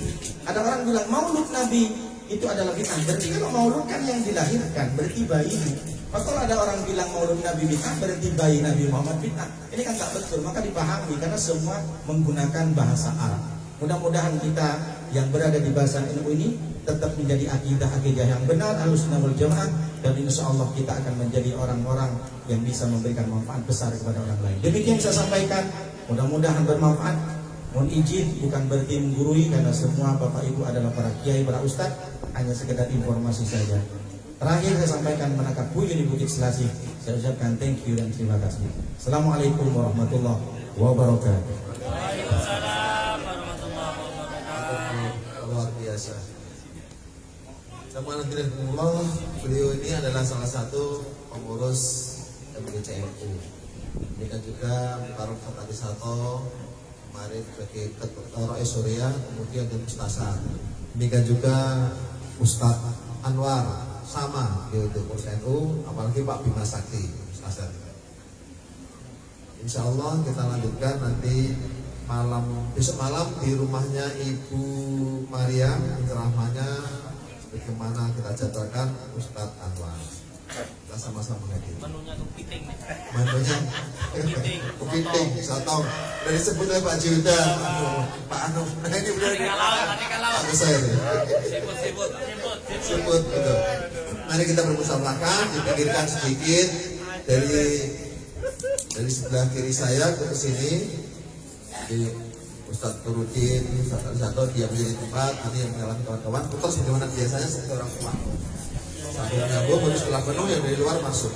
ada orang bilang maulud Nabi itu adalah bid'ah. Berarti kalau maulud kan yang dilahirkan, berarti bayinya. Maka kalau ada orang bilang maulud Nabi bid'ah, berarti bayi Nabi Muhammad bid'ah. Ini kan tak betul, maka dipahami karena semua menggunakan bahasa Arab. Mudah-mudahan kita yang berada di bahasa NU ini tetap menjadi akidah yang benar Ahlussunnah wal Jamaah, dan insya Allah kita akan menjadi orang-orang yang bisa memberikan manfaat besar kepada orang lain. Demikian saya sampaikan, mudah-mudahan bermanfaat. Mohon izin bukan berarti menggurui karena semua Bapak Ibu adalah para kiai, para ustadz, hanya sekedar informasi saja. Terakhir saya sampaikan menangkap buyut di Bukit Selasih. Saya ucapkan thank you dan terima kasih. Assalamualaikum warahmatullahi wabarakatuh. Waalaikumsalam warahmatullahi wabarakatuh. Luar biasa. Alhamdulillah, beliau ini adalah salah satu pengurus MGCNU. Ini kan juga Pak Rufat Adisato, kemarin sebagai Ketua Surya, kemudian di Mustasa. Ini kan juga Ustadz Anwar, sama yaitu pengurus NU, apalagi Pak Bima Sakti, Mustasa. Insya Allah kita lanjutkan nanti besok malam di rumahnya Ibu Maria, ceramahnya bagaimana kita jadwalkan Ustadz Anwar. Kita sama-sama hadir. Menunya kepiting nih. Menunya kepiting, soto. Dari disebut oleh Pak Juda, Pak Anu. Nah ini benar. Pak Besar. Sebut betul. Mari kita bermusyawarah, dipikirkan sedikit dari sebelah kiri saya ke sini. Di Ustadz Turudin, Ustadz Alisato, dia menjadi tempat, nanti yang mengalami kawan-kawan, terus bagaimana biasanya seperti orang tua. Sambil menyambung, baru setelah penuh yang dari luar masuk.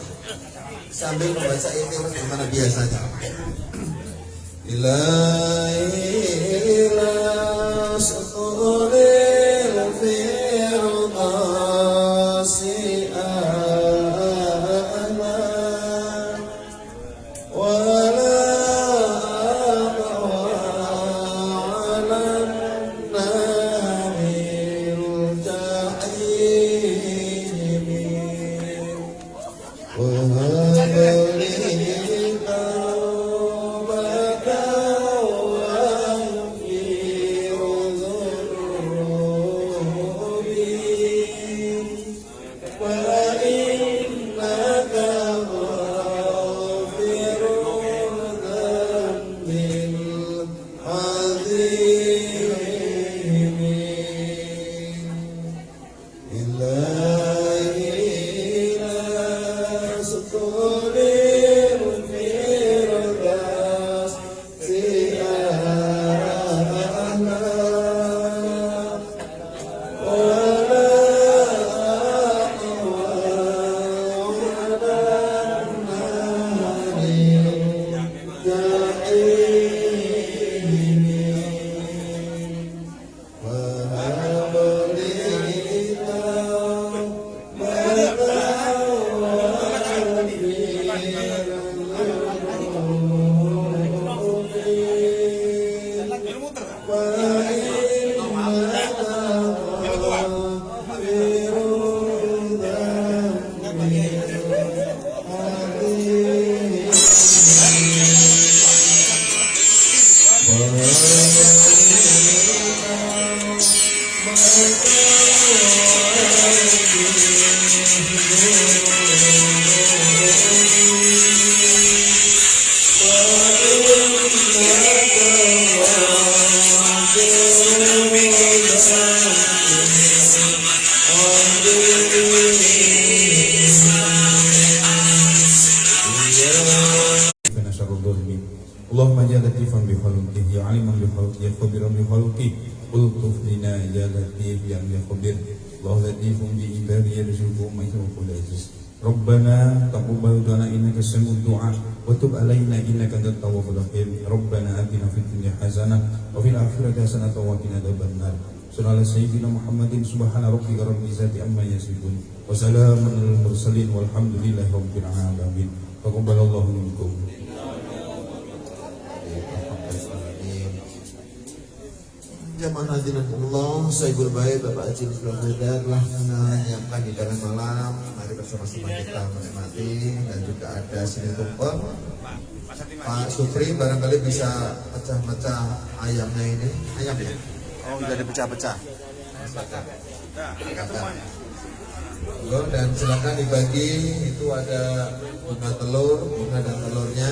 Sambil membaca ini bagaimana biasanya. ya khabir. Allahu latifun bi ibadihi yarzuqu man yasha'u aziz. Rabbana taqabbal du'ana innaka sami'ud du'a wa tub 'alaina innaka antat tawwabur rahim. Rabbana atina fid dunya hasanah wa fil akhirati hasanah wa qina adzabannar. Sallallahu sayyidina Muhammadin subhana rabbika rabbil izzati amma yasifun wa salamun alal mursalin walhamdulillahi rabbil alamin. Taqabbalallahu minkum. Jamaah hadirin Allah, Sayyidul Baik Bapak Haji Muslim Haidar telah menyiapkan hidangan malam. Mari bersama-sama kita menikmati. Dan juga ada sini tumpeng. Pak Supri barangkali bisa pecah-pecah ayamnya ini. Ayam ya? Oh, sudah dipecah-pecah. Dan silakan dibagi. Itu ada bunga telur, bunga dan telurnya.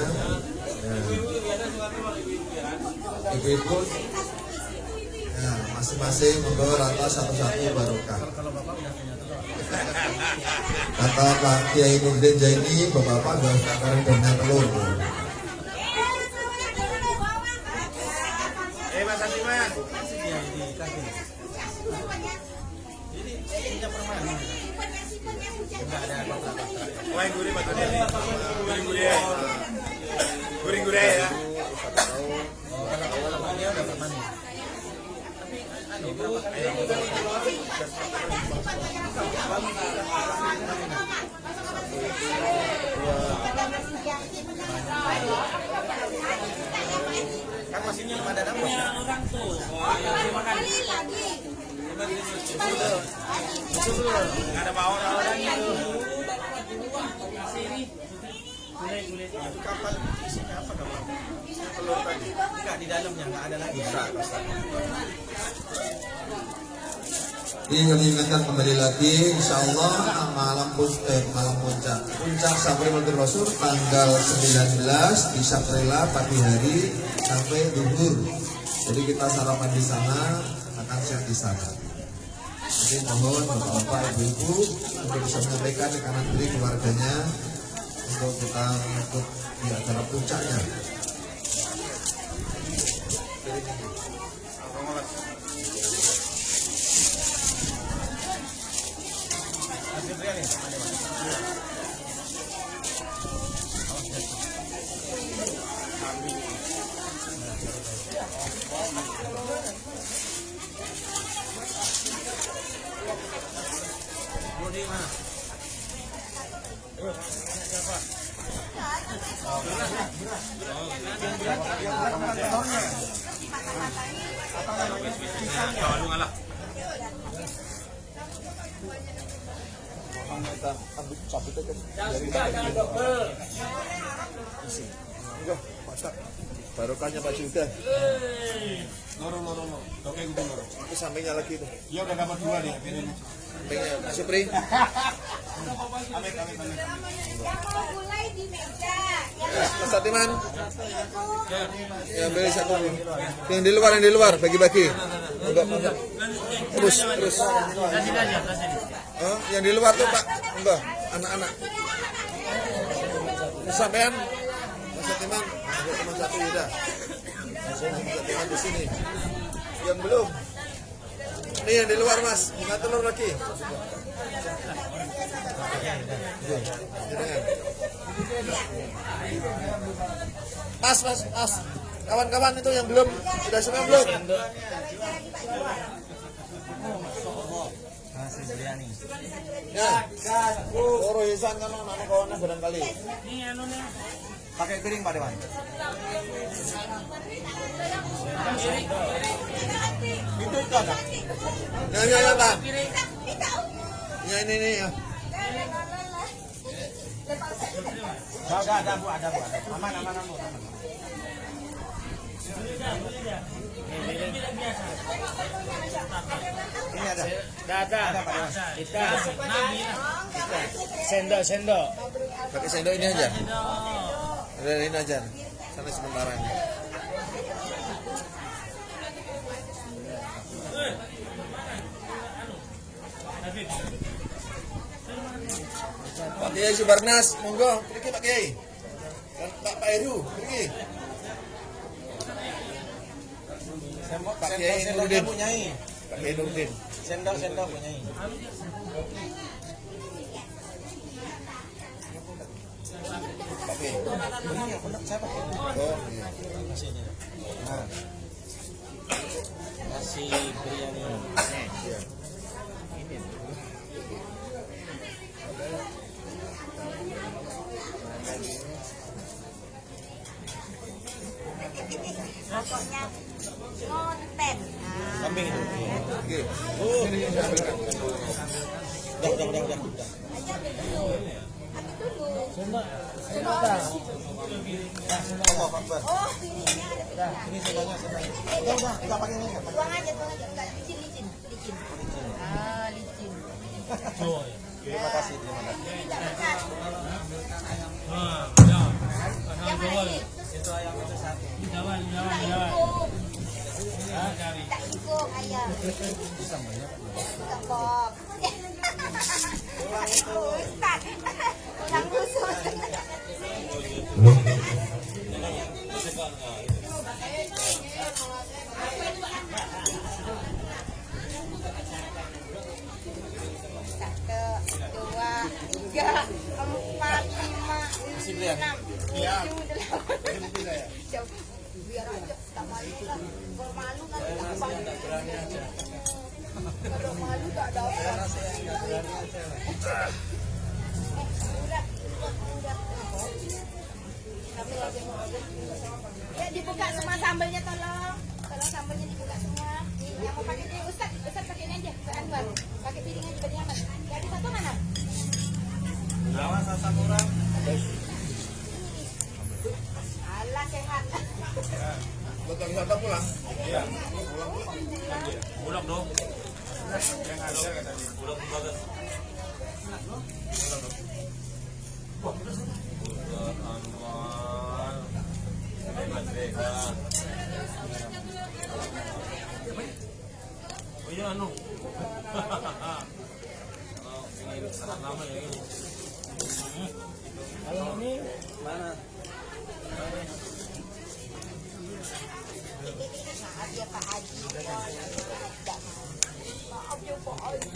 Ibu-ibu, ya, masing-masing membawa rata satu-satu barokah. Kata Pak Kiai Nurdin Jaini, bapak-bapak gak usah karang dengan telur. Mas Asiman. Wah, gurih banget ini. Gurih-gurih ya. Gurih-gurih ya. Kan mesinnya pada punya orang tuh. Kali lagi. Nggak ada bawang orangnya tuh. Gulai-gulai itu kapal isinya apa kapal? Telur tadi. Enggak di dalamnya enggak ada lagi. Ini kami ingatkan kembali lagi, insya Allah malam puncak Safri Maulid Rasul tanggal 19 di Sakrela pagi hari sampai duhur. Jadi kita sarapan di sana, akan siap di sana. Jadi mohon bapak-bapak, ibu-ibu untuk bisa menyampaikan ke kanan kiri keluarganya untuk kita ikut di acara puncaknya. Barokahnya Pak Juda. Loro. Oke, gue loro. Itu sampingnya lagi tuh. Ya udah dapat 2 dia. Sampingnya Pak Supri. Amin. Mulai di meja. Mas Satiman. Ya beli satu. Yang di luar bagi-bagi. Enggak. Terus. Oh, yang di luar tuh Pak. Enggak, anak-anak. Sampean Mas Satiman, ada teman satu udah. Mas Satiman di sini. Yang belum. Ini yang di luar Mas, bunga telur lagi. Mas. Kawan-kawan itu yang belum, sudah semua belum? Ya, urusan kan anak kawannya barangkali. Pakai piring Pak Dewan. Itu ada. Ya, Pak. Ya, ini ya. Ada Bu. Aman. Ini ada. Ada Pak Dewan. Kita sendok. Pakai sendok ini aja. Udah ini aja. Sana sementara ini. Pak Kiai Subarnas, monggo, pergi Pak Kiai. Dan Pak Heru, pergi. Pak Kiai Nurdin. Pak Kiai Nurdin. Sendok punya ini. Oke. Ini aku nak siapa? Oh, nasi ini. Nah. Nasi biryani. Iya. Ini. Pokoknya konten. Kambing itu. Oke. Dah. Aja dulu. Oh, ininya ada. Ini sendoknya. Udah, kita pakai ini. Buang aja. Enggak licin. Ah, licin. Terima kasih. Tidak benar. Ya. Yang mana ini? Itu ayam itu satu. Jalan. Tak ikut ayam. Kebab. Ustaz. Orang khusus. Satu, dua, tiga, empat, lima, enam, tujuh, delapan. Biar aja, tak malu kan. Kalau malu kan tak malu. Kalau malu tak ada apa. Ya dibuka semua sambalnya tolong sambalnya dibuka semua. Yang mau pakai ini Ustaz pakai ini aja ke Anwar. Pakai piring aja biar nyaman. Yang di satu mana? Awas asam kurang. Alah sehat. Betul wisata pulang. Iya. Pulang dong. Yang ada kata dia. Pulang bagus. Oh iya anu. Ini sangat lama ya ini. Kalau ini mana? Maaf ya Pak Haji. Maaf ya Pak Haji.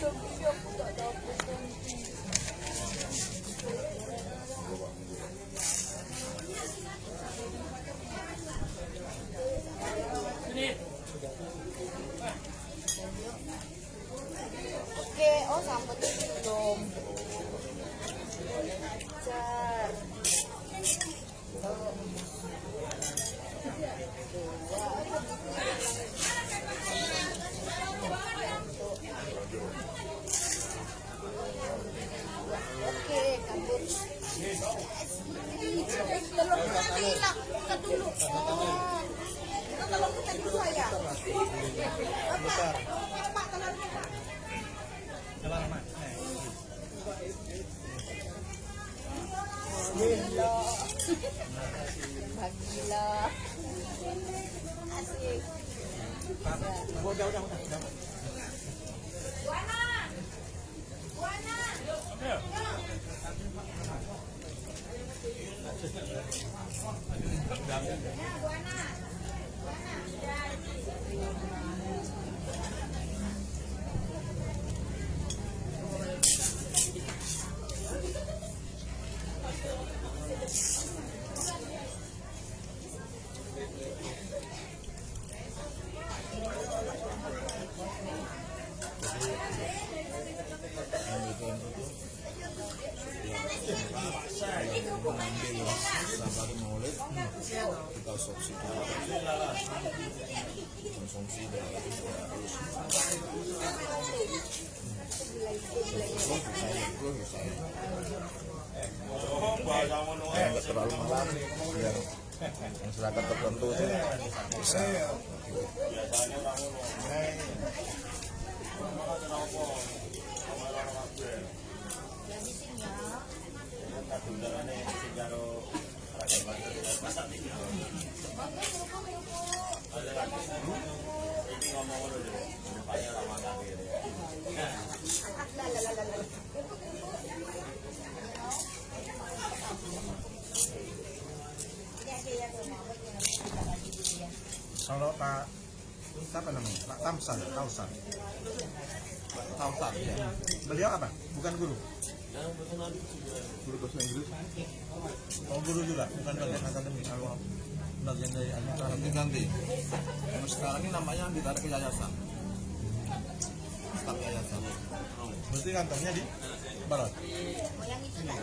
Aku tak dapat nanti. Oke, oh sambutnya belum. Ajar. Oke, kabur. Telur kita hilang, buka dulu. Oh, telur kita dulu ya. Bapak, Pak, telurnya Pak. Jalan mana? Bismillah. Bagilah. Asik. Udah. Buana. Sahabat Maulid kita subsidi konsumsi dari nggak terlalu malam biar masyarakat tertentu itu bisa Kalau Pak siapa Kausan. Kausan. Ya. Beliau apa? Bukan guru. Guru bahasa Inggris. Oh, guru juga, bukan bagian akademik. Kalau bagian dari administrasi ganti. Sekarang ini namanya ditarik ke yayasan. Staf yayasan. Berarti kantornya di barat. Oh, yang itu kan.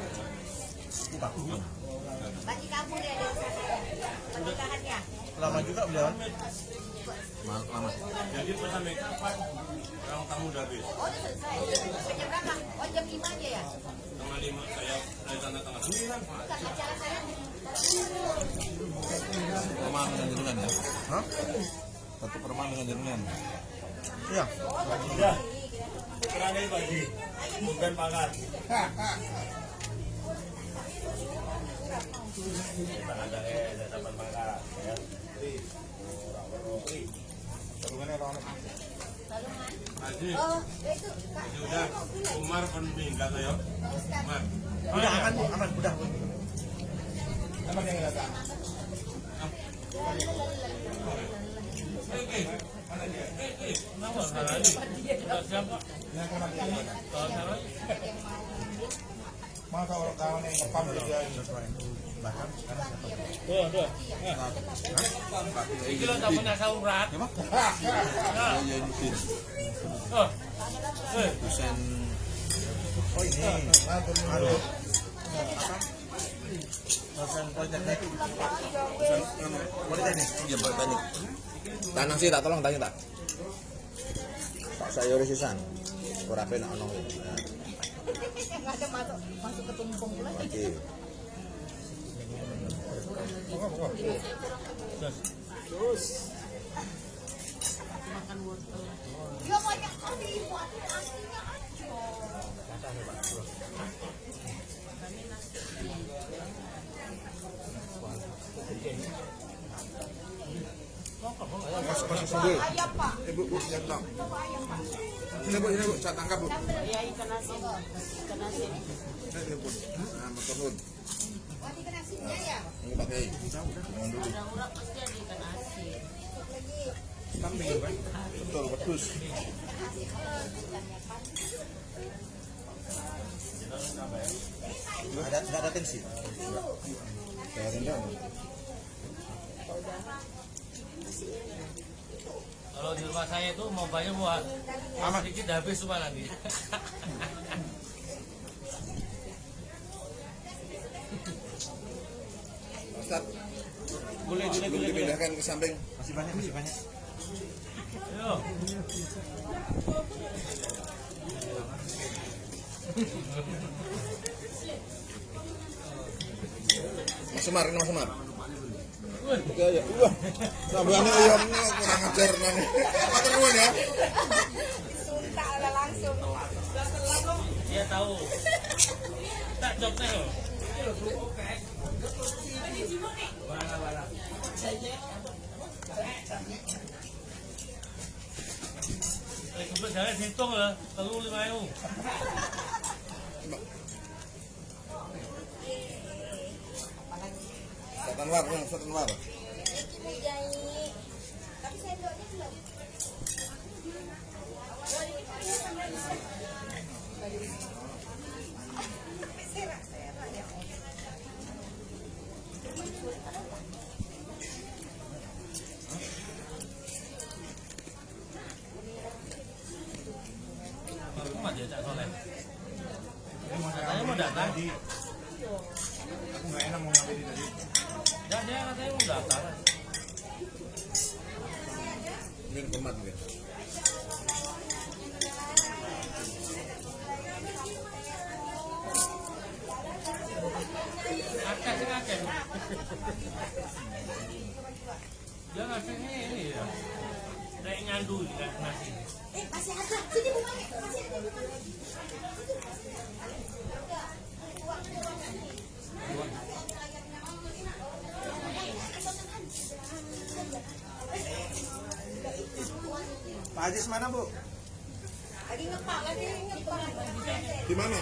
Bukan. Berarti kamu deh ada usaha pernikahannya. Lama juga beliau. Lama. Jadi sampai kapan orang tamu udah habis? Oh, udah selesai. Jam berapa? Oh, jam 5 aja ya? Tengah 5 saya dari tengah 9. Bukan acara saya. Perumahan dengan jenengan ya? Hah? Satu perumahan dengan jenengan. Iya. Ya. Terakhir pagi. Bukan pangkat. Ada dapat pangkat ya. Haji, Oh, itu Kak. sudah Umar penbingga saya. Umar. Udah aman, Bu. Aman, udah. Kenapa salah ini? Siapa? Masa orang kawan yang ngepam dia bahkan sekarang Tuh. Iki lo tak pernah saurat. Iya Yusin. Oh. Dosen oh ini anu dosen politeknik politeknik ya teknik. Tanang sih tak tolong tanya tak. Pak sayur sisan. Ora penak ono. Nggak ada masuk ke tumpung pula. Oke. Dia banyak kali buatin aslinya aja. Masuk sendiri. Ayam Pak. Ibu yang tahu. Coba ayam Pak. Ini bu, saya tangkap bu. Ya ikan asin. Ikan asin. Ini bu. Nah, maturun. Oh, ikan asinnya ya? Ini pakai. Jangan dulu. Urap pasti ada ikan asin. Lagi. Kambing kan? Betul, wedhus. nggak ada tensi. Saya rendang. Kalau di rumah saya itu mau banyak buat sedikit habis semua nanti. Ustaz, Boleh. belum dipindahkan ke samping. Masih banyak. Ayo. Mas Semar, ini Mas Semar. Oke ya. Wah. Tambahannya ayamnya kurang ajar nanti. Makan nuwun ya. Suka ada langsung. Dia tahu. Tak joknya loh. Kebetulan saya hitung lah, telur 5.000. Ustaz Anwar. Tapi sendoknya belum. Aku mah diajak soleh. Katanya mau datang. Aku nggak enak mau ngambil tadi. Ya dia katanya mau datang. Ini hormat mungkin. Akeh. Dia ngasihnya ini ya. Kayak nyandu kan nasi. Masih ada. Sini bunganya. Masih ada bunganya. Pak Ajis mana Bu? Lagi ngepak. Di mana?